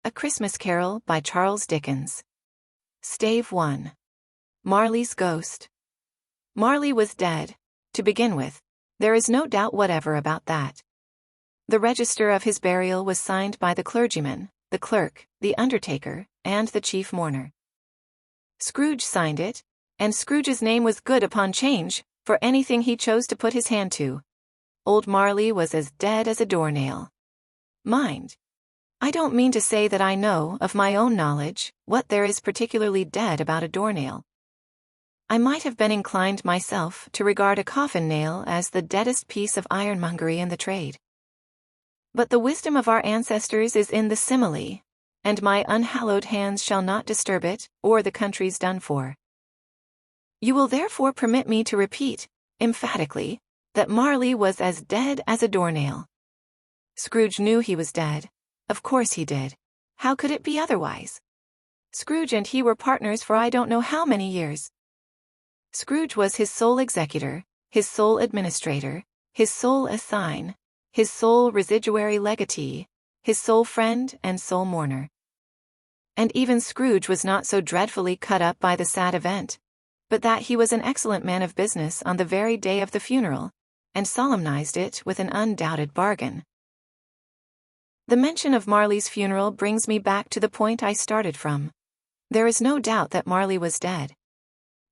A Christmas Carol by Charles Dickens. Stave 1. Marley's Ghost. Marley was dead, to begin with. There is no doubt whatever about that. The register of his burial was signed by the clergyman, the clerk, the undertaker, and the chief mourner. Scrooge signed it, and Scrooge's name was good upon change, for anything he chose to put his hand to. Old Marley was as dead as a doornail. Mind, I don't mean to say that I know, of my own knowledge, what there is particularly dead about a doornail. I might have been inclined myself to regard a coffin nail as the deadest piece of ironmongery in the trade. But the wisdom of our ancestors is in the simile, and my unhallowed hands shall not disturb it, or the country's done for. You will therefore permit me to repeat, emphatically, that Marley was as dead as a doornail. Scrooge knew he was dead. Of course he did. How could it be otherwise? Scrooge and he were partners for I don't know how many years. Scrooge was his sole executor, his sole administrator, his sole assign, his sole residuary legatee, his sole friend and sole mourner. And even Scrooge was not so dreadfully cut up by the sad event, but that he was an excellent man of business on the very day of the funeral, and solemnized it with an undoubted bargain. The mention of Marley's funeral brings me back to the point I started from. There is no doubt that Marley was dead.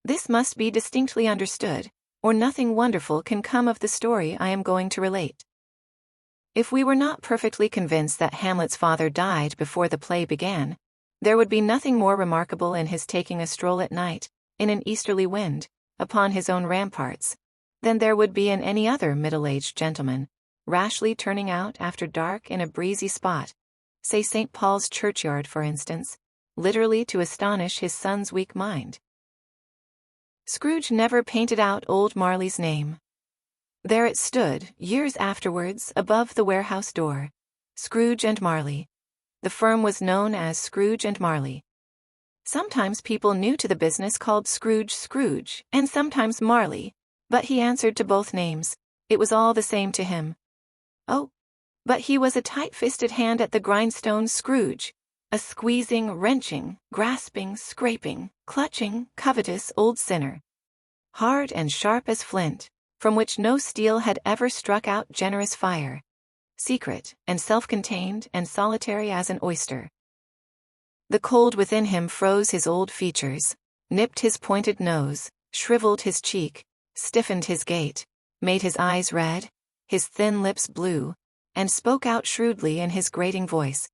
This must be distinctly understood, or nothing wonderful can come of the story I am going to relate. If we were not perfectly convinced that Hamlet's father died before the play began, there would be nothing more remarkable in his taking a stroll at night, in an easterly wind, upon his own ramparts, than there would be in any other middle-aged gentleman, rashly turning out after dark in a breezy spot, say St. Paul's churchyard for instance, literally to astonish his son's weak mind. Scrooge never painted out old Marley's name. There it stood, years afterwards, above the warehouse door, Scrooge and Marley. The firm was known as Scrooge and Marley. Sometimes people new to the business called Scrooge Scrooge, and sometimes Marley, but he answered to both names. It was all the same to him. Oh, but he was a tight-fisted hand at the grindstone, Scrooge, a squeezing, wrenching, grasping, scraping, clutching, covetous old sinner. Hard and sharp as flint, from which no steel had ever struck out generous fire. Secret and self-contained and solitary as an oyster. The cold within him froze his old features, nipped his pointed nose, shriveled his cheek, stiffened his gait, made his eyes red, his thin lips blue, and spoke out shrewdly in his grating voice.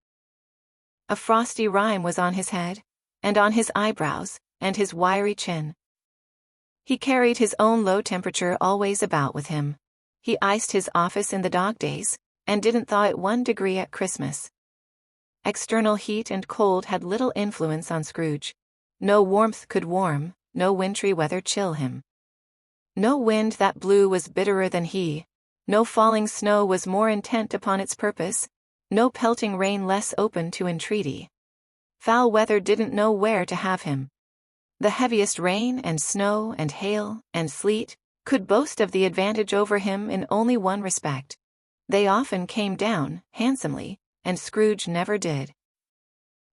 A frosty rime was on his head, and on his eyebrows, and his wiry chin. He carried his own low temperature always about with him. He iced his office in the dog days, and didn't thaw it 1 degree at Christmas. External heat and cold had little influence on Scrooge. No warmth could warm, no wintry weather chill him. No wind that blew was bitterer than he. No falling snow was more intent upon its purpose, no pelting rain less open to entreaty. Foul weather didn't know where to have him. The heaviest rain and snow and hail and sleet could boast of the advantage over him in only one respect. They often came down, handsomely, and Scrooge never did.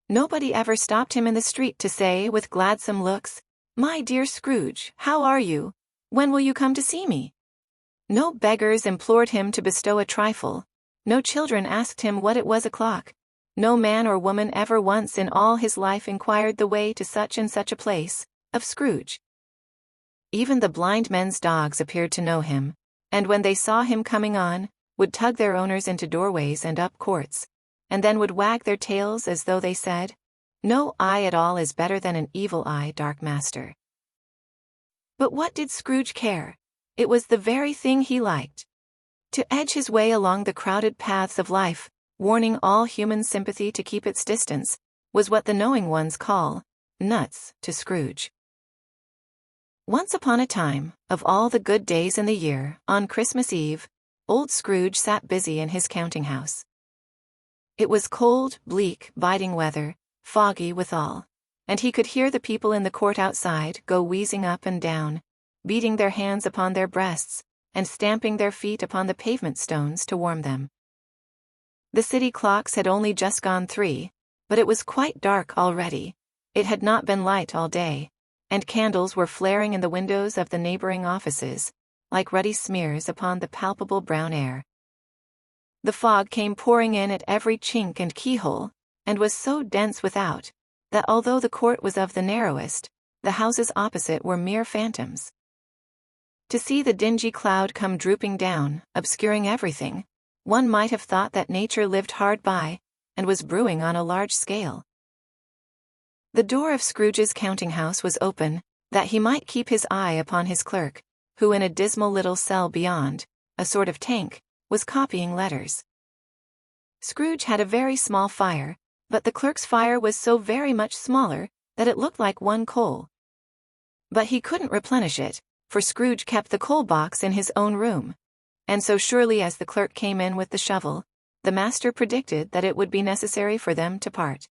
Nobody ever stopped him in the street to say with gladsome looks, "My dear Scrooge, how are you? When will you come to see me?" No beggars implored him to bestow a trifle. No children asked him what it was o'clock. No man or woman ever once in all his life inquired the way to such and such a place, of Scrooge. Even the blind men's dogs appeared to know him, and when they saw him coming on, would tug their owners into doorways and up courts, and then would wag their tails as though they said, "No eye at all is better than an evil eye, dark master." But what did Scrooge care? It was the very thing he liked. To edge his way along the crowded paths of life, warning all human sympathy to keep its distance, was what the knowing ones call nuts to Scrooge. Once upon a time, of all the good days in the year, on Christmas Eve, old Scrooge sat busy in his counting-house. It was cold, bleak, biting weather, foggy withal, and he could hear the people in the court outside go wheezing up and down, beating their hands upon their breasts, and stamping their feet upon the pavement stones to warm them. The city clocks had only just gone 3, But it was quite dark already. It had not been light all day, and candles were flaring in the windows of the neighboring offices, like ruddy smears upon the palpable brown air. The fog came pouring in at every chink and keyhole, and was so dense without, that although the court was of the narrowest, the houses opposite were mere phantoms. To see the dingy cloud come drooping down, obscuring everything, one might have thought that nature lived hard by, and was brewing on a large scale. The door of Scrooge's counting-house was open, that he might keep his eye upon his clerk, who in a dismal little cell beyond, a sort of tank, was copying letters. Scrooge had a very small fire, but the clerk's fire was so very much smaller that it looked like one coal. But he couldn't replenish it, for Scrooge kept the coal box in his own room, and so surely as the clerk came in with the shovel, the master predicted that it would be necessary for them to part.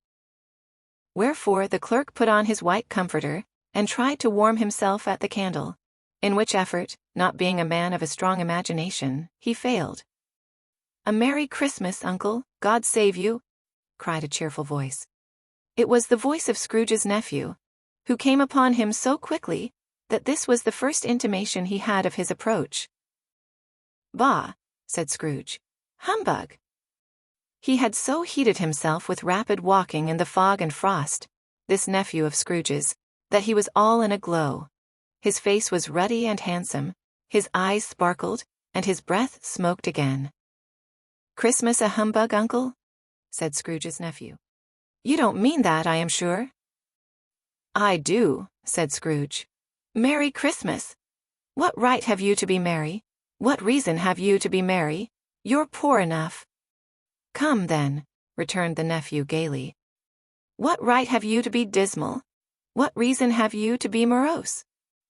Wherefore the clerk put on his white comforter, and tried to warm himself at the candle, in which effort, not being a man of a strong imagination, he failed. "A Merry Christmas, Uncle, God save you!" cried a cheerful voice. It was the voice of Scrooge's nephew, who came upon him so quickly that this was the first intimation he had of his approach. "Bah!" said Scrooge. "Humbug!" He had so heated himself with rapid walking in the fog and frost, this nephew of Scrooge's, that he was all in a glow. His face was ruddy and handsome, his eyes sparkled, and his breath smoked again. "Christmas a humbug, Uncle?" said Scrooge's nephew. "You don't mean that, I am sure." "I do," said Scrooge. "Merry Christmas! What right have you to be merry? What reason have you to be merry? You're poor enough." "Come, then," returned the nephew gaily. "What right have you to be dismal? What reason have you to be morose?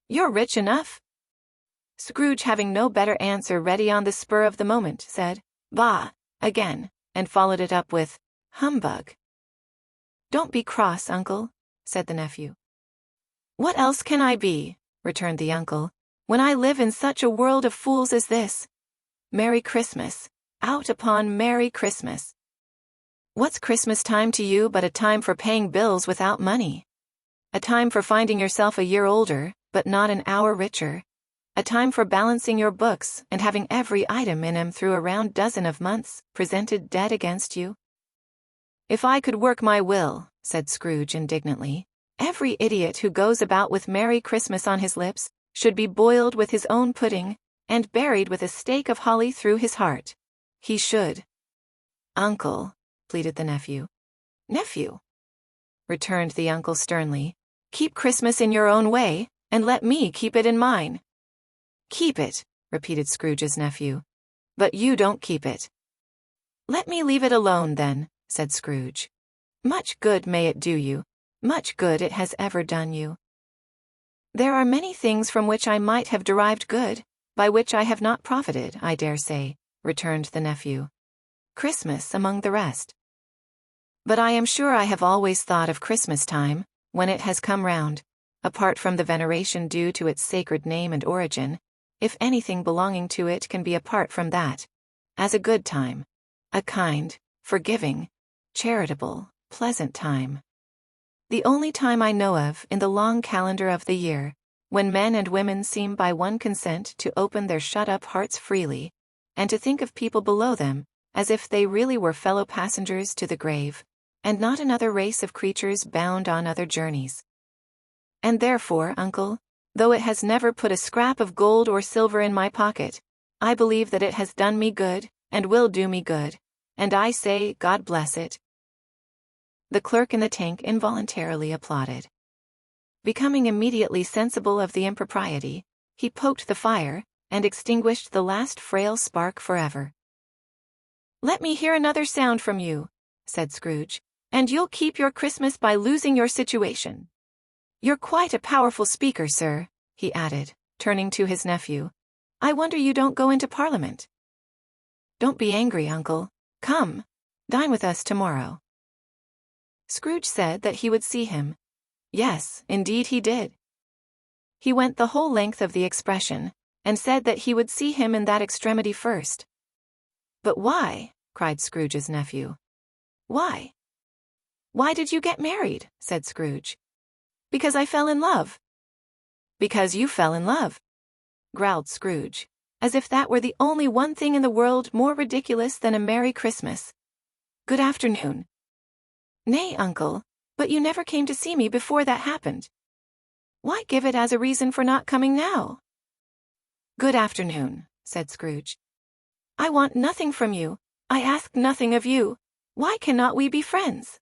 You're rich enough." Scrooge, having no better answer ready on the spur of the moment, said, "Bah!" again, and followed it up with, "Humbug." "Don't be cross, Uncle," said the nephew. "What else can I be," returned the uncle, "when I live in such a world of fools as this? Merry Christmas, out upon Merry Christmas. What's Christmas time to you but a time for paying bills without money? A time for finding yourself a year older, but not an hour richer? A time for balancing your books and having every item in 'em through a round dozen of months presented dead against you?" "If I could work my will," said Scrooge indignantly, "every idiot who goes about with Merry Christmas on his lips should be boiled with his own pudding, and buried with a stake of holly through his heart. He should." "Uncle," pleaded the nephew. "Nephew," returned the uncle sternly, "keep Christmas in your own way, and let me keep it in mine." "Keep it," repeated Scrooge's nephew. "But you don't keep it." "Let me leave it alone, then," said Scrooge. "Much good may it do you, much good it has ever done you." "There are many things from which I might have derived good, by which I have not profited, I dare say," returned the nephew. "Christmas among the rest. But I am sure I have always thought of Christmas time, when it has come round, apart from the veneration due to its sacred name and origin, if anything belonging to it can be apart from that, as a good time, a kind, forgiving, charitable, pleasant time. The only time I know of in the long calendar of the year, when men and women seem by one consent to open their shut-up hearts freely, and to think of people below them, as if they really were fellow passengers to the grave, and not another race of creatures bound on other journeys. And therefore, Uncle, though it has never put a scrap of gold or silver in my pocket, I believe that it has done me good, and will do me good, and I say, God bless it." The clerk in the tank involuntarily applauded. Becoming immediately sensible of the impropriety, he poked the fire, and extinguished the last frail spark forever. "Let me hear another sound from you," said Scrooge, "and you'll keep your Christmas by losing your situation. You're quite a powerful speaker, sir," he added, turning to his nephew. "I wonder you don't go into Parliament." "Don't be angry, Uncle. Come, dine with us tomorrow." Scrooge said that he would see him. Yes, indeed he did. He went the whole length of the expression, and said that he would see him in that extremity first. "But why?" cried Scrooge's nephew. "Why?" Why did you get married? Said Scrooge. Because I fell in love. Because you fell in love, growled Scrooge, as if that were the only one thing in the world more ridiculous than a Merry Christmas. Good afternoon. Nay, uncle, but you never came to see me before that happened. Why give it as a reason for not coming now? Good afternoon, said Scrooge. I want nothing from you. I ask nothing of you. Why cannot we be friends?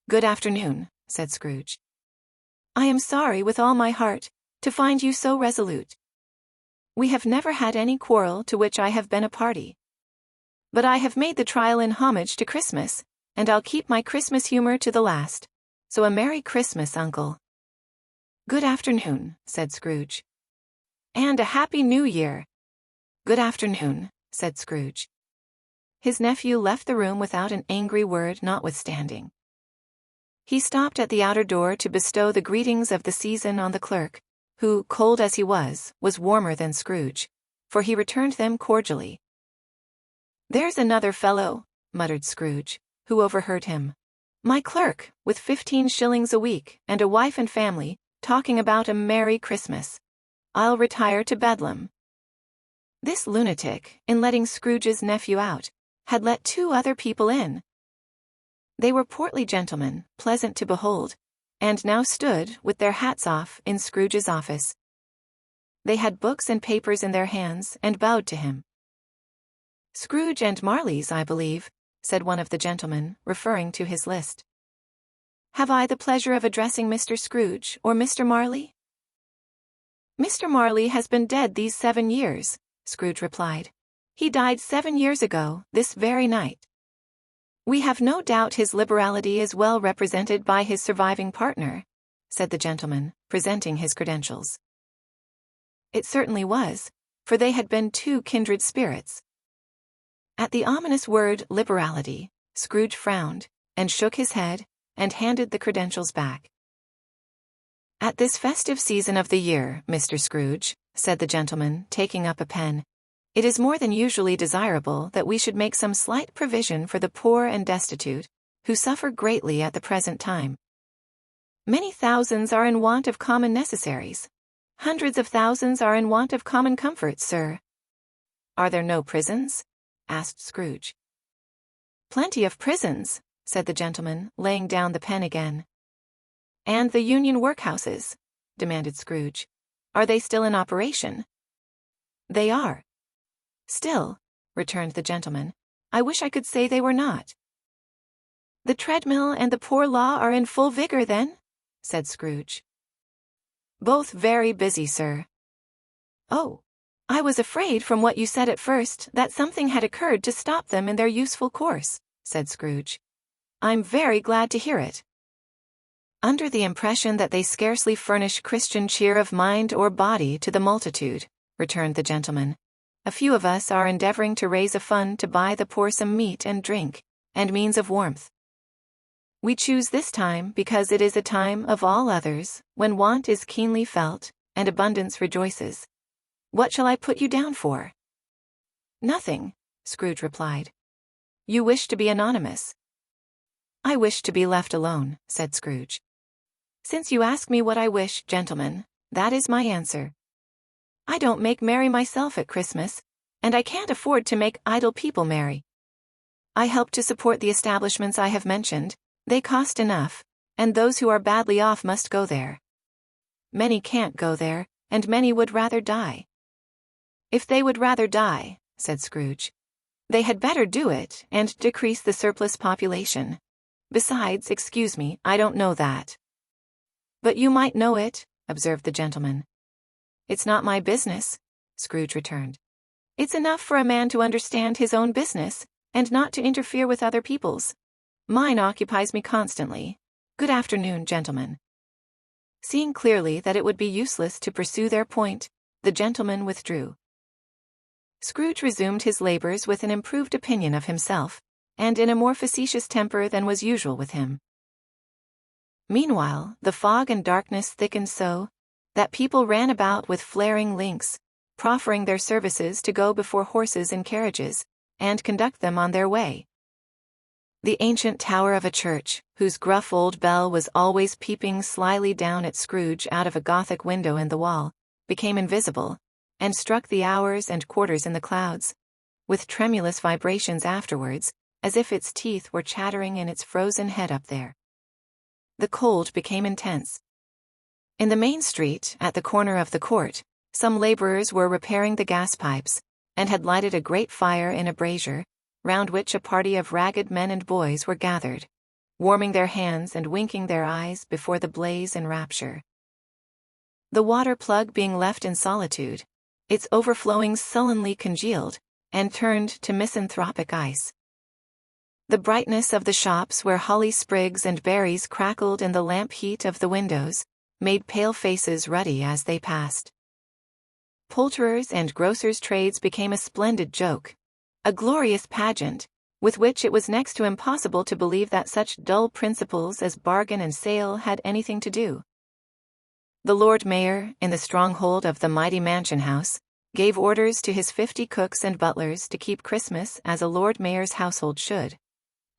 Good afternoon, said Scrooge. I am sorry with all my heart to find you so resolute. We have never had any quarrel to which I have been a party. But I have made the trial in homage to Christmas, and I'll keep my Christmas humor to the last. So a Merry Christmas, uncle. Good afternoon, said Scrooge. And a Happy New Year. Good afternoon, said Scrooge. His nephew left the room without an angry word notwithstanding. He stopped at the outer door to bestow the greetings of the season on the clerk, who, cold as he was warmer than Scrooge, for he returned them cordially. There's another fellow, muttered Scrooge, who overheard him. My clerk, with 15 shillings a week and a wife and family, talking about a Merry Christmas. I'll retire to Bedlam. This lunatic, in letting Scrooge's nephew out, had let 2 other people in. They were portly gentlemen, pleasant to behold, and now stood, with their hats off, in Scrooge's office. They had books and papers in their hands and bowed to him. Scrooge and Marley's, I believe, said one of the gentlemen, referring to his list. Have I the pleasure of addressing Mr. Scrooge or Mr. Marley? Mr. Marley has been dead these 7 years, Scrooge replied. He died 7 years ago, this very night. We have no doubt his liberality is well represented by his surviving partner, said the gentleman, presenting his credentials. It certainly was, for they had been 2 kindred spirits. At the ominous word liberality, Scrooge frowned, and shook his head, and handed the credentials back. At this festive season of the year, Mr. Scrooge, said the gentleman, taking up a pen, it is more than usually desirable that we should make some slight provision for the poor and destitute, who suffer greatly at the present time. Many thousands are in want of common necessaries. Hundreds of thousands are in want of common comforts, sir. Are there no prisons? Asked Scrooge. Plenty of prisons, said the gentleman, laying down the pen again. And the union workhouses? Demanded Scrooge. Are they still in operation? They are. Still, returned the gentleman, I wish I could say they were not. The treadmill and the poor law are in full vigor, then? Said Scrooge. Both very busy, sir. Oh, I was afraid from what you said at first that something had occurred to stop them in their useful course, said Scrooge. I'm very glad to hear it. Under the impression that they scarcely furnish Christian cheer of mind or body to the multitude, returned the gentleman, a few of us are endeavoring to raise a fund to buy the poor some meat and drink, and means of warmth. We choose this time because it is a time of all others, when want is keenly felt, and abundance rejoices. What shall I put you down for? Nothing, Scrooge replied. You wish to be anonymous. I wish to be left alone, said Scrooge. Since you ask me what I wish, gentlemen, that is my answer. I don't make merry myself at Christmas, and I can't afford to make idle people merry. I help to support the establishments I have mentioned. They cost enough, and those who are badly off must go there. Many can't go there, and many would rather die. If they would rather die, said Scrooge, they had better do it and decrease the surplus population. Besides, excuse me, I don't know that. But you might know it, observed the gentleman. It's not my business, Scrooge returned. It's enough for a man to understand his own business, and not to interfere with other people's. Mine occupies me constantly. Good afternoon, gentlemen. Seeing clearly that it would be useless to pursue their point, the gentleman withdrew. Scrooge resumed his labors with an improved opinion of himself, and in a more facetious temper than was usual with him. Meanwhile, the fog and darkness thickened so that people ran about with flaring links, proffering their services to go before horses and carriages, and conduct them on their way. The ancient tower of a church, whose gruff old bell was always peeping slyly down at Scrooge out of a Gothic window in the wall, became invisible, and struck the hours and quarters in the clouds, with tremulous vibrations afterwards, as if its teeth were chattering in its frozen head up there. The cold became intense. In the main street, at the corner of the court, some laborers were repairing the gas pipes, and had lighted a great fire in a brazier, round which a party of ragged men and boys were gathered, warming their hands and winking their eyes before the blaze in rapture. The water plug being left in solitude, its overflowings sullenly congealed, and turned to misanthropic ice. The brightness of the shops where holly sprigs and berries crackled in the lamp heat of the windows, made pale faces ruddy as they passed. Poulterers' and grocers' trades became a splendid joke, a glorious pageant, with which it was next to impossible to believe that such dull principles as bargain and sale had anything to do. The Lord Mayor, in the stronghold of the mighty mansion house, gave orders to his 50 cooks and butlers to keep Christmas as a Lord Mayor's household should,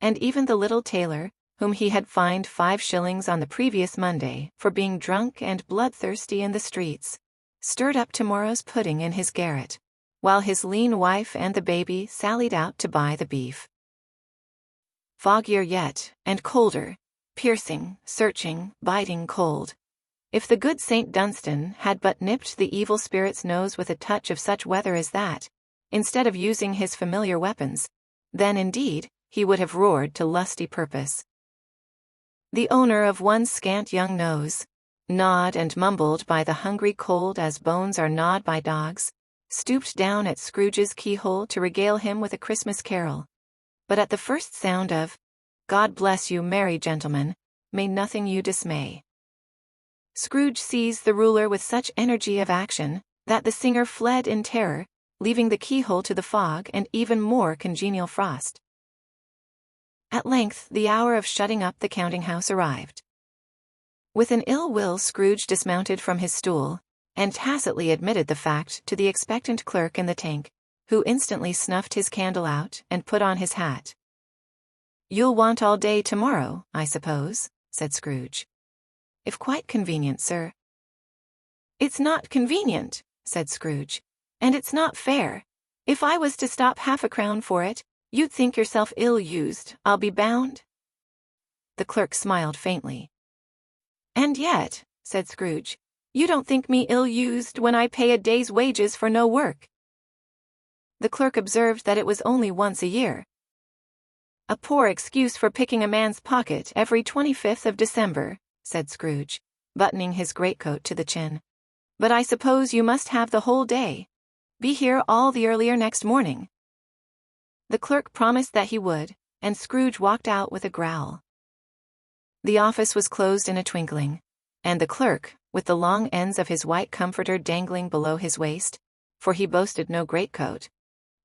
and even the little tailor, whom he had fined 5 shillings on the previous Monday for being drunk and bloodthirsty in the streets, stirred up tomorrow's pudding in his garret, while his lean wife and the baby sallied out to buy the beef. Foggier yet, and colder, piercing, searching, biting cold. If the good St. Dunstan had but nipped the evil spirit's nose with a touch of such weather as that, instead of using his familiar weapons, then indeed he would have roared to lusty purpose. The owner of one scant young nose, gnawed and mumbled by the hungry cold as bones are gnawed by dogs, stooped down at Scrooge's keyhole to regale him with a Christmas carol. But at the first sound of, "God bless you, merry gentlemen, may nothing you dismay," Scrooge seized the ruler with such energy of action, that the singer fled in terror, leaving the keyhole to the fog and even more congenial frost. At length the hour of shutting up the counting-house arrived. With an ill will Scrooge dismounted from his stool, and tacitly admitted the fact to the expectant clerk in the tank, who instantly snuffed his candle out and put on his hat. "You'll want all day tomorrow, I suppose," said Scrooge. "If quite convenient, sir." "It's not convenient," said Scrooge, "and it's not fair. If I was to stop half a crown for it, you'd think yourself ill-used, I'll be bound." The clerk smiled faintly. "And yet," said Scrooge, "you don't think me ill-used when I pay a day's wages for no work." The clerk observed that it was only once a year. "A poor excuse for picking a man's pocket every 25th of December," said Scrooge, buttoning his greatcoat to the chin. "But I suppose you must have the whole day. Be here all the earlier next morning." The clerk promised that he would, and Scrooge walked out with a growl. The office was closed in a twinkling, and the clerk, with the long ends of his white comforter dangling below his waist, for he boasted no greatcoat,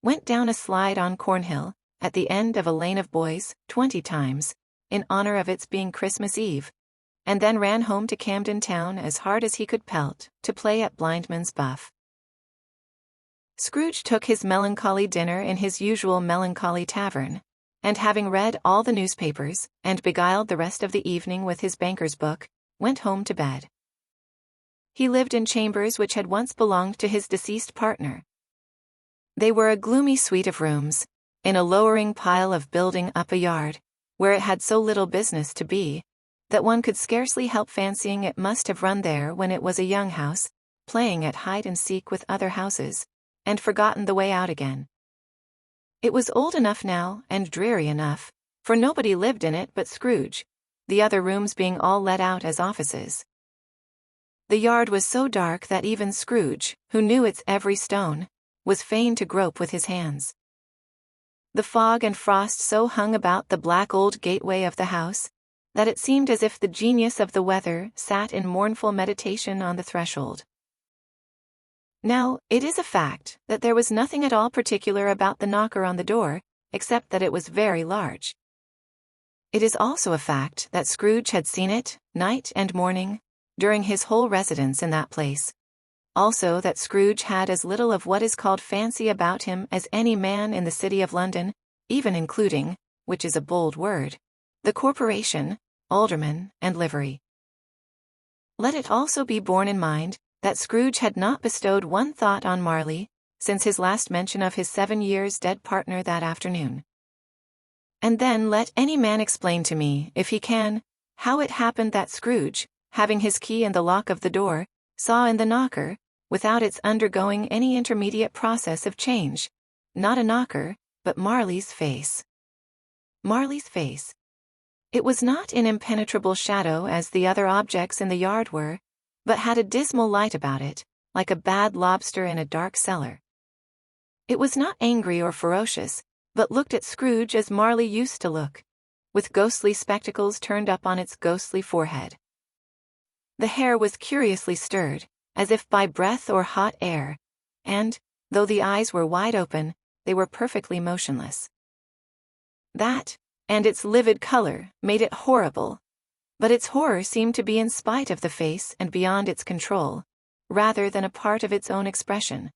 went down a slide on Cornhill, at the end of a lane of boys, 20 times, in honor of its being Christmas Eve, and then ran home to Camden Town as hard as he could pelt, to play at blindman's buff. Scrooge took his melancholy dinner in his usual melancholy tavern, and having read all the newspapers, and beguiled the rest of the evening with his banker's book, went home to bed. He lived in chambers which had once belonged to his deceased partner. They were a gloomy suite of rooms, in a lowering pile of building up a yard, where it had so little business to be, that one could scarcely help fancying it must have run there when it was a young house, playing at hide-and-seek with other houses, and forgotten the way out again. It was old enough now, and dreary enough, for nobody lived in it but Scrooge, the other rooms being all let out as offices. The yard was so dark that even Scrooge, who knew its every stone, was fain to grope with his hands. The fog and frost so hung about the black old gateway of the house, that it seemed as if the genius of the weather sat in mournful meditation on the threshold. Now, it is a fact that there was nothing at all particular about the knocker on the door, except that it was very large. It is also a fact that Scrooge had seen it, night and morning, during his whole residence in that place. Also that Scrooge had as little of what is called fancy about him as any man in the city of London, even including, which is a bold word, the corporation, alderman, and livery. Let it also be borne in mind that Scrooge had not bestowed one thought on Marley since his last mention of his 7 years dead partner that afternoon. And then let any man explain to me, if he can, how it happened that Scrooge, having his key in the lock of the door, saw in the knocker, without its undergoing any intermediate process of change, not a knocker, but Marley's face. Marley's face. It was not in impenetrable shadow as the other objects in the yard were, but had a dismal light about it, like a bad lobster in a dark cellar. It was not angry or ferocious, but looked at Scrooge as Marley used to look, with ghostly spectacles turned up on its ghostly forehead. The hair was curiously stirred, as if by breath or hot air, and, though the eyes were wide open, they were perfectly motionless. That, and its livid color, made it horrible, but its horror seemed to be in spite of the face and beyond its control, rather than a part of its own expression.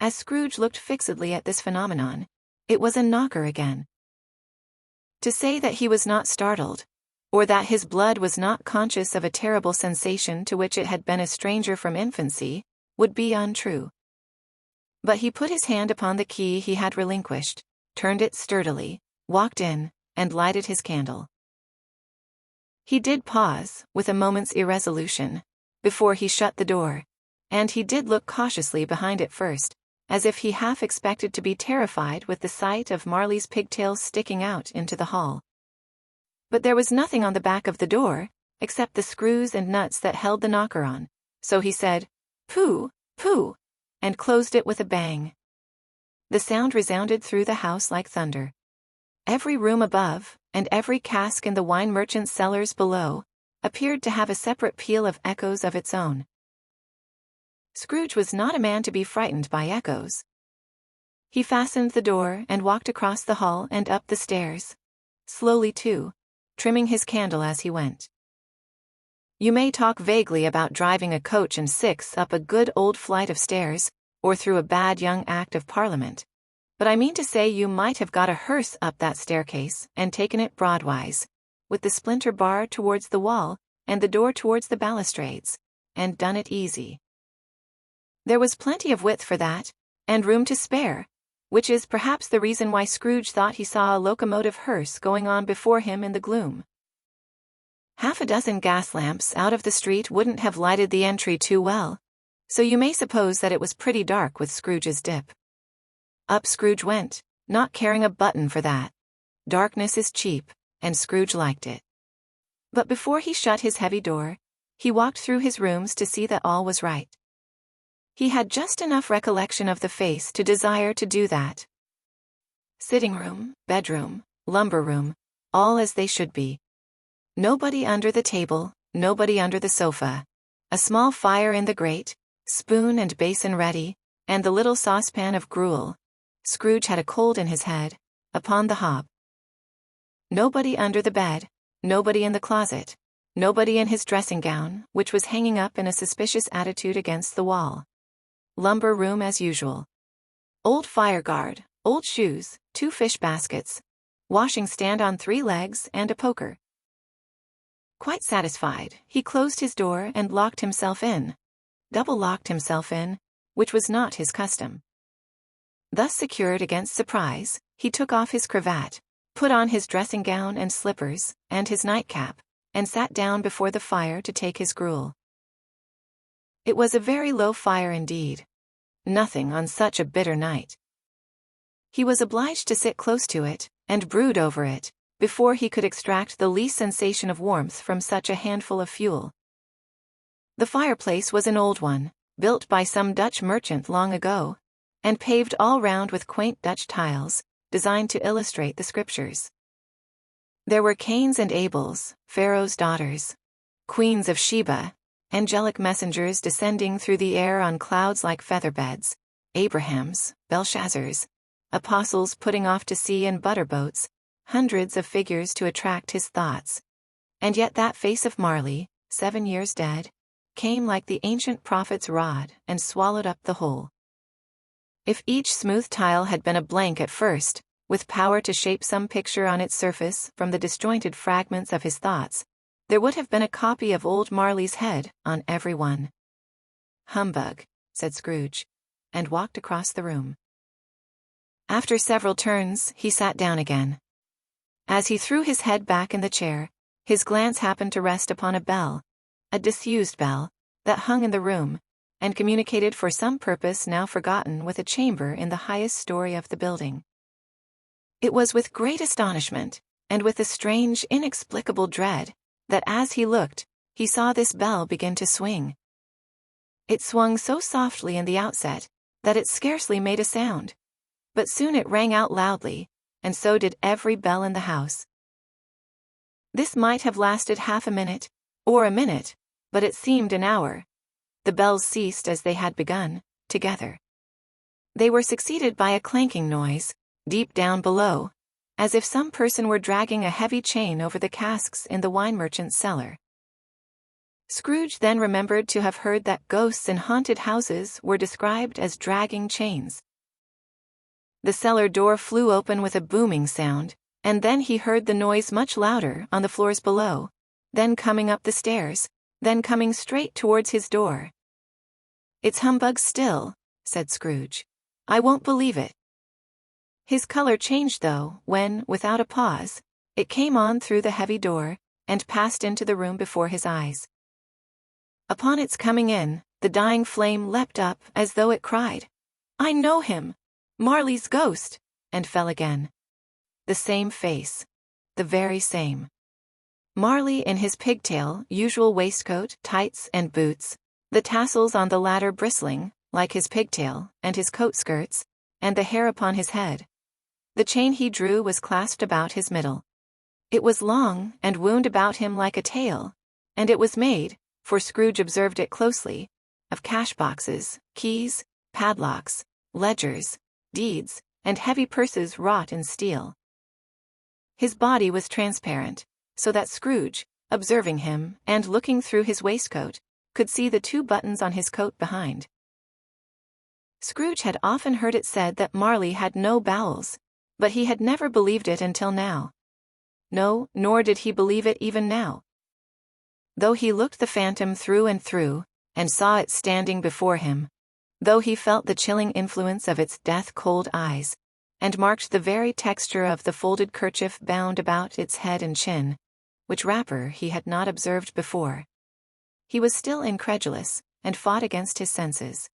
As Scrooge looked fixedly at this phenomenon, it was a knocker again. To say that he was not startled, or that his blood was not conscious of a terrible sensation to which it had been a stranger from infancy, would be untrue. But he put his hand upon the key he had relinquished, turned it sturdily, walked in, and lighted his candle. He did pause, with a moment's irresolution, before he shut the door, and he did look cautiously behind it first, as if he half expected to be terrified with the sight of Marley's pigtails sticking out into the hall. But there was nothing on the back of the door, except the screws and nuts that held the knocker on, so he said, "Pooh, pooh," and closed it with a bang. The sound resounded through the house like thunder. Every room above, and every cask in the wine merchant's cellars below, appeared to have a separate peal of echoes of its own. Scrooge was not a man to be frightened by echoes. He fastened the door and walked across the hall and up the stairs, slowly too, trimming his candle as he went. You may talk vaguely about driving a coach and six up a good old flight of stairs, or through a bad young Act of Parliament, but I mean to say you might have got a hearse up that staircase and taken it broadwise, with the splinter bar towards the wall and the door towards the balustrades, and done it easy. There was plenty of width for that, and room to spare, which is perhaps the reason why Scrooge thought he saw a locomotive hearse going on before him in the gloom. Half a dozen gas lamps out of the street wouldn't have lighted the entry too well, so you may suppose that it was pretty dark with Scrooge's dip. Up Scrooge went, not caring a button for that. Darkness is cheap, and Scrooge liked it. But before he shut his heavy door, he walked through his rooms to see that all was right. He had just enough recollection of the face to desire to do that. Sitting room, bedroom, lumber room, all as they should be. Nobody under the table, nobody under the sofa. A small fire in the grate, spoon and basin ready, and the little saucepan of gruel. Scrooge had a cold in his head, upon the hob. Nobody under the bed, nobody in the closet, nobody in his dressing gown, which was hanging up in a suspicious attitude against the wall. Lumber room as usual. Old fire guard, old shoes, 2 fish baskets, washing stand on 3 legs and a poker. Quite satisfied, he closed his door and locked himself in. Double-locked himself in, which was not his custom. Thus secured against surprise, he took off his cravat, put on his dressing gown and slippers, and his nightcap, and sat down before the fire to take his gruel. It was a very low fire indeed. Nothing on such a bitter night. He was obliged to sit close to it, and brood over it, before he could extract the least sensation of warmth from such a handful of fuel. The fireplace was an old one, built by some Dutch merchant long ago, and paved all round with quaint Dutch tiles, designed to illustrate the scriptures. There were Cains and Abels, Pharaoh's daughters, queens of Sheba, angelic messengers descending through the air on clouds like feather-beds, Abrahams, Belshazzars, apostles putting off to sea in butter-boats, hundreds of figures to attract his thoughts. And yet that face of Marley, 7 years dead, came like the ancient prophet's rod and swallowed up the whole. If each smooth tile had been a blank at first, with power to shape some picture on its surface from the disjointed fragments of his thoughts, there would have been a copy of old Marley's head on every one. "Humbug," said Scrooge, and walked across the room. After several turns, he sat down again. As he threw his head back in the chair, his glance happened to rest upon a bell, a disused bell, that hung in the room, and communicated for some purpose now forgotten with a chamber in the highest story of the building. It was with great astonishment, and with a strange, inexplicable dread, that as he looked, he saw this bell begin to swing. It swung so softly in the outset, that it scarcely made a sound, but soon it rang out loudly, and so did every bell in the house. This might have lasted half a minute, or a minute, but it seemed an hour. The bells ceased as they had begun, together. They were succeeded by a clanking noise, deep down below, as if some person were dragging a heavy chain over the casks in the wine merchant's cellar. Scrooge then remembered to have heard that ghosts in haunted houses were described as dragging chains. The cellar door flew open with a booming sound, and then he heard the noise much louder on the floors below, then coming up the stairs, then coming straight towards his door. "It's humbug still," said Scrooge. "I won't believe it." His color changed though, when, without a pause, it came on through the heavy door, and passed into the room before his eyes. Upon its coming in, the dying flame leapt up as though it cried, "I know him! Marley's ghost!" and fell again. The same face. The very same. Marley in his pigtail, usual waistcoat, tights, and boots, the tassels on the latter bristling, like his pigtail, and his coat skirts, and the hair upon his head. The chain he drew was clasped about his middle. It was long, and wound about him like a tail, and it was made, for Scrooge observed it closely, of cash boxes, keys, padlocks, ledgers, deeds, and heavy purses wrought in steel. His body was transparent, so that Scrooge, observing him, and looking through his waistcoat, could see the 2 buttons on his coat behind. Scrooge had often heard it said that Marley had no bowels, but he had never believed it until now. No, nor did he believe it even now. Though he looked the phantom through and through, and saw it standing before him, though he felt the chilling influence of its death-cold eyes, and marked the very texture of the folded kerchief bound about its head and chin, which wrapper he had not observed before, he was still incredulous, and fought against his senses.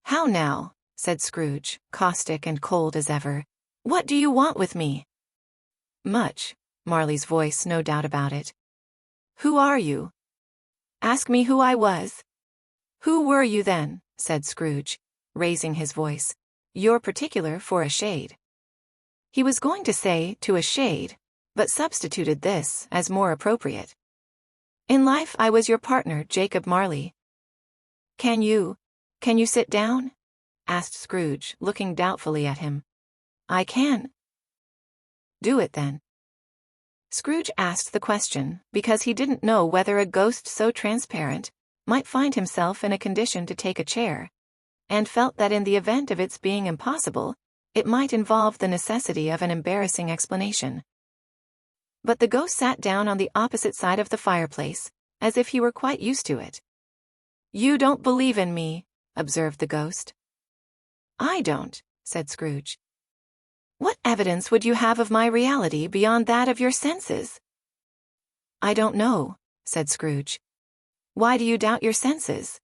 "How now?" said Scrooge, caustic and cold as ever. "What do you want with me?" "Much," Marley's voice, no doubt about it. "Who are you?" "Ask me who I was." "Who were you then?" said Scrooge, raising his voice. "You're particular for a shade." He was going to say to a shade, but substituted this as more appropriate. "In life I was your partner, Jacob Marley." Can you sit down?" asked Scrooge, looking doubtfully at him. "I can." "Do it then." Scrooge asked the question because he didn't know whether a ghost so transparent might find himself in a condition to take a chair, and felt that in the event of its being impossible, it might involve the necessity of an embarrassing explanation. But the ghost sat down on the opposite side of the fireplace, as if he were quite used to it. "You don't believe in me," observed the ghost. "I don't," said Scrooge. "What evidence would you have of my reality beyond that of your senses?" "I don't know," said Scrooge. "Why do you doubt your senses?"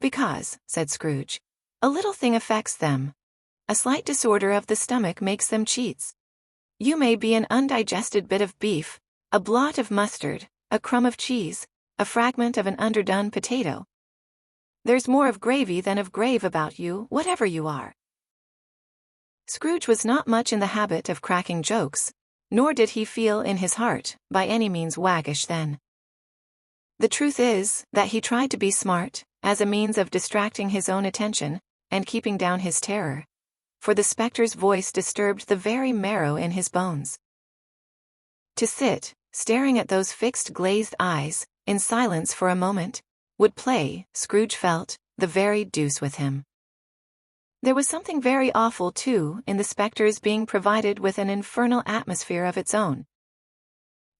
"Because," said Scrooge, "a little thing affects them. A slight disorder of the stomach makes them cheats. You may be an undigested bit of beef, a blot of mustard, a crumb of cheese, a fragment of an underdone potato. There's more of gravy than of grave about you, whatever you are." Scrooge was not much in the habit of cracking jokes, nor did he feel in his heart by any means waggish then. The truth is that he tried to be smart, as a means of distracting his own attention, and keeping down his terror, for the spectre's voice disturbed the very marrow in his bones. To sit, staring at those fixed glazed eyes, in silence for a moment, would play, Scrooge felt, the very deuce with him. There was something very awful, too, in the spectre's being provided with an infernal atmosphere of its own.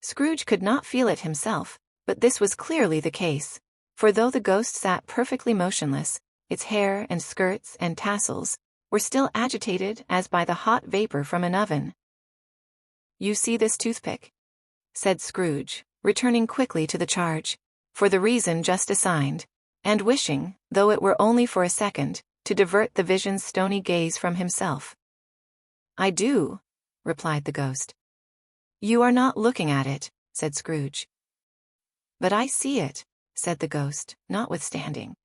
Scrooge could not feel it himself, but this was clearly the case, for though the ghost sat perfectly motionless, its hair and skirts and tassels were still agitated as by the hot vapor from an oven. "You see this toothpick?" said Scrooge, returning quickly to the charge, for the reason just assigned, and wishing, though it were only for a second, to divert the vision's stony gaze from himself. "I do," replied the ghost. "You are not looking at it," said Scrooge. "But I see it," said the ghost, notwithstanding.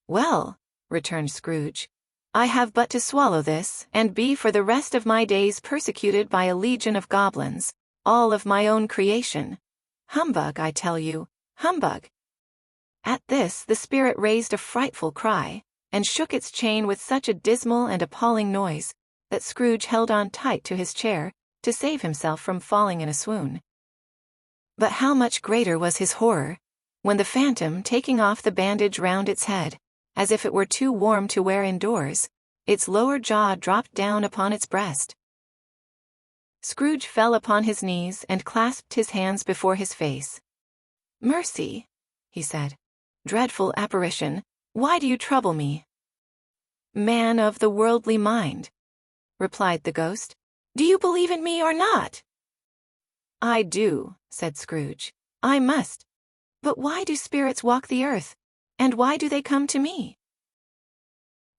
"Well," returned Scrooge, "I have but to swallow this, and be for the rest of my days persecuted by a legion of goblins, all of my own creation. Humbug, I tell you, humbug!" At this the spirit raised a frightful cry, and shook its chain with such a dismal and appalling noise, that Scrooge held on tight to his chair, to save himself from falling in a swoon. But how much greater was his horror, when the phantom, taking off the bandage round its head, as if it were too warm to wear indoors, its lower jaw dropped down upon its breast. Scrooge fell upon his knees and clasped his hands before his face. "Mercy," he said. "Dreadful apparition, why do you trouble me?" "Man of the worldly mind," replied the ghost, "do you believe in me or not?" "I do," said Scrooge. "I must. But why do spirits walk the earth, and why do they come to me?"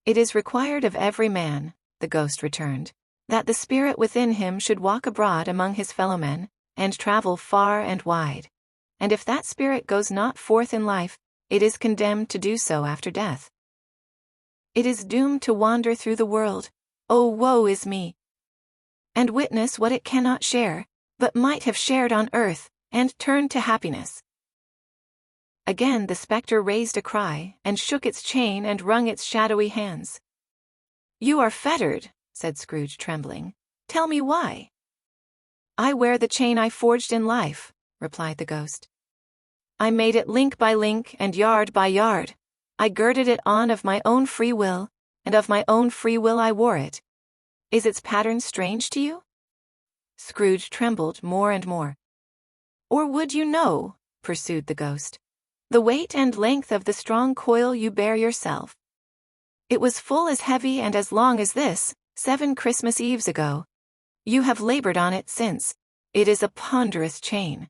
"It is required of every man," the ghost returned, "that the spirit within him should walk abroad among his fellowmen, and travel far and wide. And if that spirit goes not forth in life, it is condemned to do so after death. It is doomed to wander through the world, oh woe is me, and witness what it cannot share, but might have shared on earth, and turned to happiness." Again the spectre raised a cry, and shook its chain and wrung its shadowy hands. "You are fettered," said Scrooge, trembling. "Tell me why." "I wear the chain I forged in life," replied the ghost. "I made it link by link and yard by yard. I girded it on of my own free will, and of my own free will I wore it. Is its pattern strange to you?" Scrooge trembled more and more. "Or would you know," pursued the ghost, "the weight and length of the strong coil you bear yourself? It was full as heavy and as long as this, 7 Christmas Eves ago. You have labored on it since. It is a ponderous chain."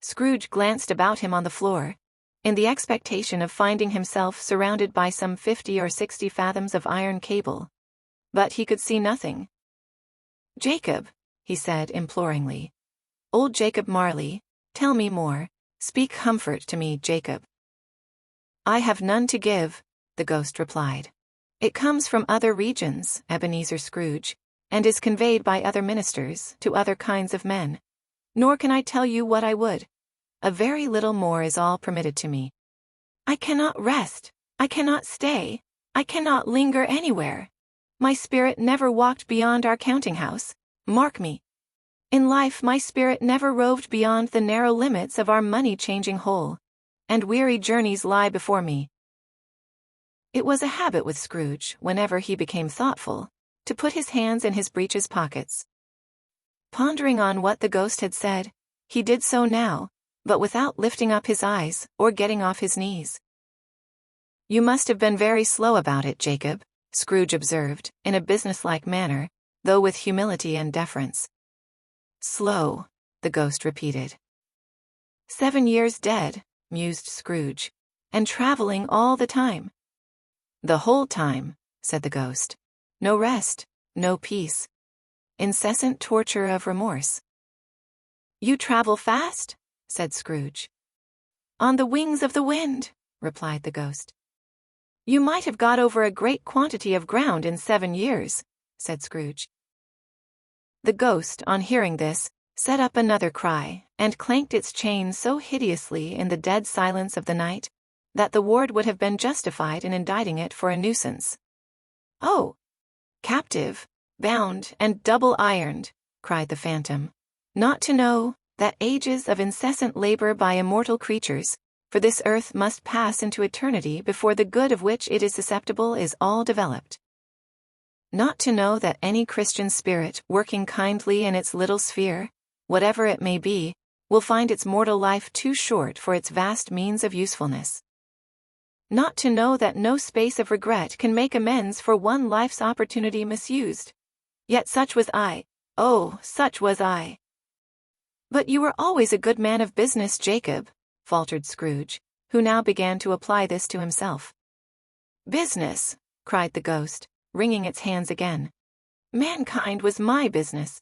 Scrooge glanced about him on the floor, in the expectation of finding himself surrounded by some 50 or 60 fathoms of iron cable. But he could see nothing. "Jacob," he said imploringly. "Old Jacob Marley, tell me more. Speak comfort to me, Jacob." "I have none to give," the ghost replied. "It comes from other regions, Ebenezer Scrooge, and is conveyed by other ministers to other kinds of men. Nor can I tell you what I would. A very little more is all permitted to me. I cannot rest, I cannot stay, I cannot linger anywhere. My spirit never walked beyond our counting-house, mark me. In life my spirit never roved beyond the narrow limits of our money-changing hole, and weary journeys lie before me." It was a habit with Scrooge, whenever he became thoughtful, to put his hands in his breeches pockets. Pondering on what the ghost had said, he did so now, but without lifting up his eyes or getting off his knees. "You must have been very slow about it, Jacob," Scrooge observed, in a businesslike manner, though with humility and deference. "Slow," the ghost repeated. 7 years dead," mused Scrooge, "and traveling all the time." "The whole time," said the ghost. "No rest, no peace. Incessant torture of remorse." "You travel fast?" said Scrooge. "On the wings of the wind," replied the ghost. "You might have got over a great quantity of ground in 7 years," said Scrooge. The ghost, on hearing this, set up another cry, and clanked its chain so hideously in the dead silence of the night, that the ward would have been justified in indicting it for a nuisance. "Oh! Captive, bound, and double-ironed," cried the phantom, "not to know that ages of incessant labor by immortal creatures for this earth must pass into eternity before the good of which it is susceptible is all developed. Not to know that any Christian spirit working kindly in its little sphere, whatever it may be, will find its mortal life too short for its vast means of usefulness. Not to know that no space of regret can make amends for one life's opportunity misused. Yet such was I. Oh, such was I. But you were always a good man of business, Jacob, faltered Scrooge, who now began to apply this to himself. Business, cried the ghost, wringing its hands again. Mankind was my business.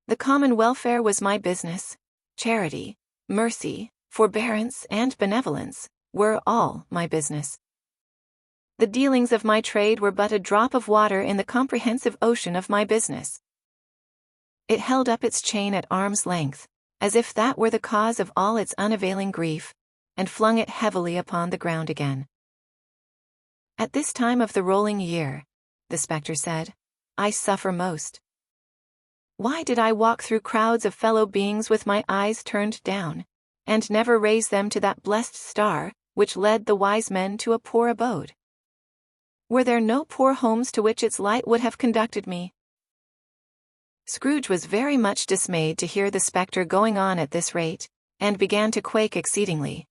The common welfare was my business. Charity, mercy, forbearance, and benevolence were all my business. The dealings of my trade were but a drop of water in the comprehensive ocean of my business. It held up its chain at arm's length, as if that were the cause of all its unavailing grief, and flung it heavily upon the ground again. At this time of the rolling year, the spectre said, I suffer most. Why did I walk through crowds of fellow beings with my eyes turned down, and never raise them to that blessed star, which led the wise men to a poor abode? Were there no poor homes to which its light would have conducted me? Scrooge was very much dismayed to hear the spectre going on at this rate, and began to quake exceedingly.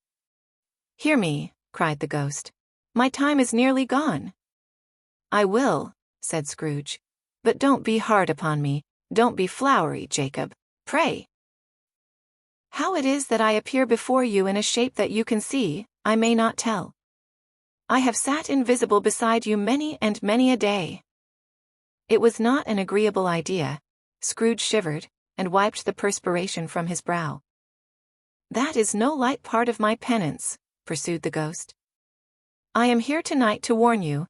Hear me, cried the ghost. My time is nearly gone. I will, said Scrooge. But don't be hard upon me, don't be flowery, Jacob, pray. How it is that I appear before you in a shape that you can see, I may not tell. I have sat invisible beside you many and many a day. It was not an agreeable idea. Scrooge shivered, and wiped the perspiration from his brow. That is no light part of my penance, pursued the ghost. I am here tonight to warn you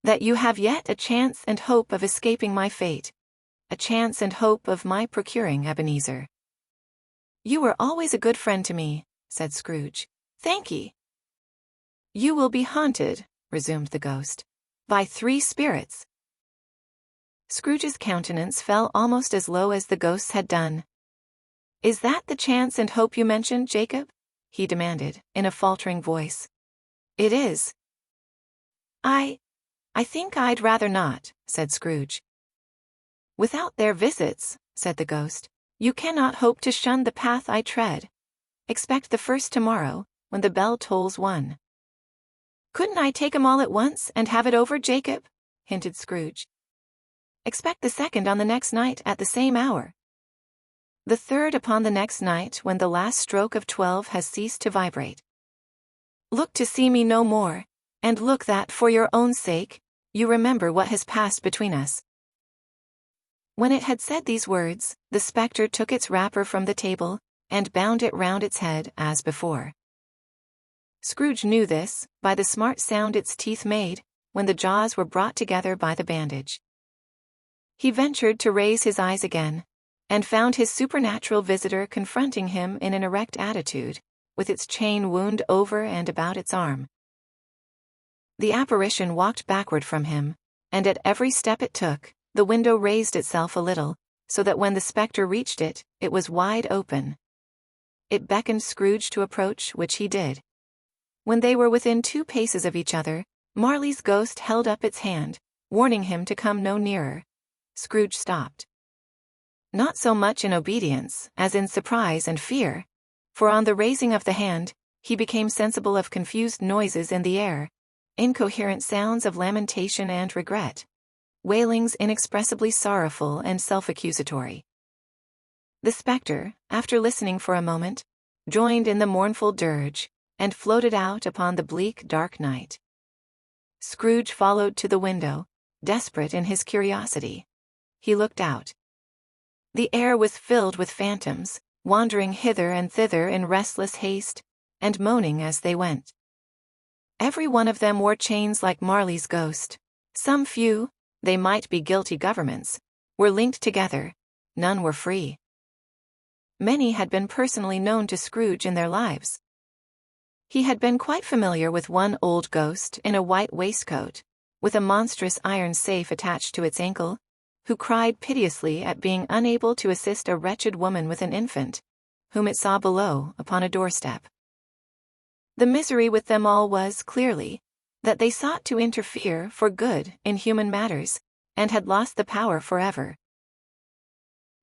that you have yet a chance and hope of escaping my fate, a chance and hope of my procuring Ebenezer. You were always a good friend to me, said Scrooge. Thank ye. You will be haunted, resumed the ghost, by 3 spirits. Scrooge's countenance fell almost as low as the ghost's had done. Is that the chance and hope you mentioned, Jacob? He demanded, in a faltering voice. It is. I think I'd rather not, said Scrooge. Without their visits, said the ghost, you cannot hope to shun the path I tread. Expect the first tomorrow, when the bell tolls 1. Couldn't I take 'em all at once and have it over, Jacob? Hinted Scrooge. Expect the second on the next night at the same hour. The third upon the next night when the last stroke of 12 has ceased to vibrate. Look to see me no more, and look that, for your own sake, you remember what has passed between us. When it had said these words, the spectre took its wrapper from the table, and bound it round its head as before. Scrooge knew this, by the smart sound its teeth made, when the jaws were brought together by the bandage. He ventured to raise his eyes again, and found his supernatural visitor confronting him in an erect attitude, with its chain wound over and about its arm. The apparition walked backward from him, and at every step it took, the window raised itself a little, so that when the spectre reached it, it was wide open. It beckoned Scrooge to approach, which he did. When they were within 2 paces of each other, Marley's ghost held up its hand, warning him to come no nearer. Scrooge stopped. Not so much in obedience as in surprise and fear, for on the raising of the hand, he became sensible of confused noises in the air, incoherent sounds of lamentation and regret, wailings inexpressibly sorrowful and self-accusatory. The spectre, after listening for a moment, joined in the mournful dirge, and floated out upon the bleak, dark night. Scrooge followed to the window, desperate in his curiosity. He looked out. The air was filled with phantoms, wandering hither and thither in restless haste, and moaning as they went. Every one of them wore chains like Marley's ghost. Some few, they might be guilty governments, were linked together, none were free. Many had been personally known to Scrooge in their lives. He had been quite familiar with one old ghost in a white waistcoat, with a monstrous iron safe attached to its ankle, who cried piteously at being unable to assist a wretched woman with an infant, whom it saw below upon a doorstep. The misery with them all was, clearly, that they sought to interfere for good in human matters, and had lost the power forever.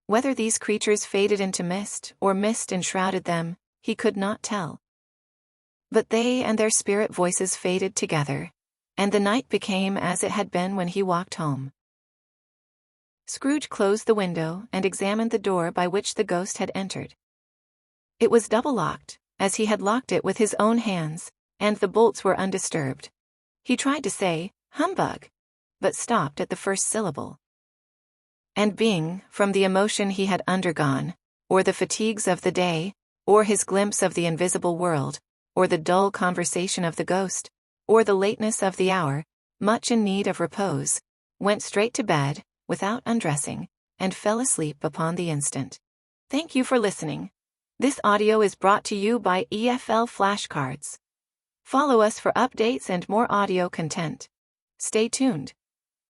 Whether these creatures faded into mist or mist enshrouded them, he could not tell. But they and their spirit voices faded together, and the night became as it had been when he walked home. Scrooge closed the window and examined the door by which the ghost had entered. It was double-locked, as he had locked it with his own hands, and the bolts were undisturbed. He tried to say, "Humbug," but stopped at the first syllable. And being, from the emotion he had undergone, or the fatigues of the day, or his glimpse of the invisible world, or the dull conversation of the ghost, or the lateness of the hour, much in need of repose, went straight to bed, without undressing, and fell asleep upon the instant. Thank you for listening. This audio is brought to you by EFL Flashcards. Follow us for updates and more audio content. Stay tuned.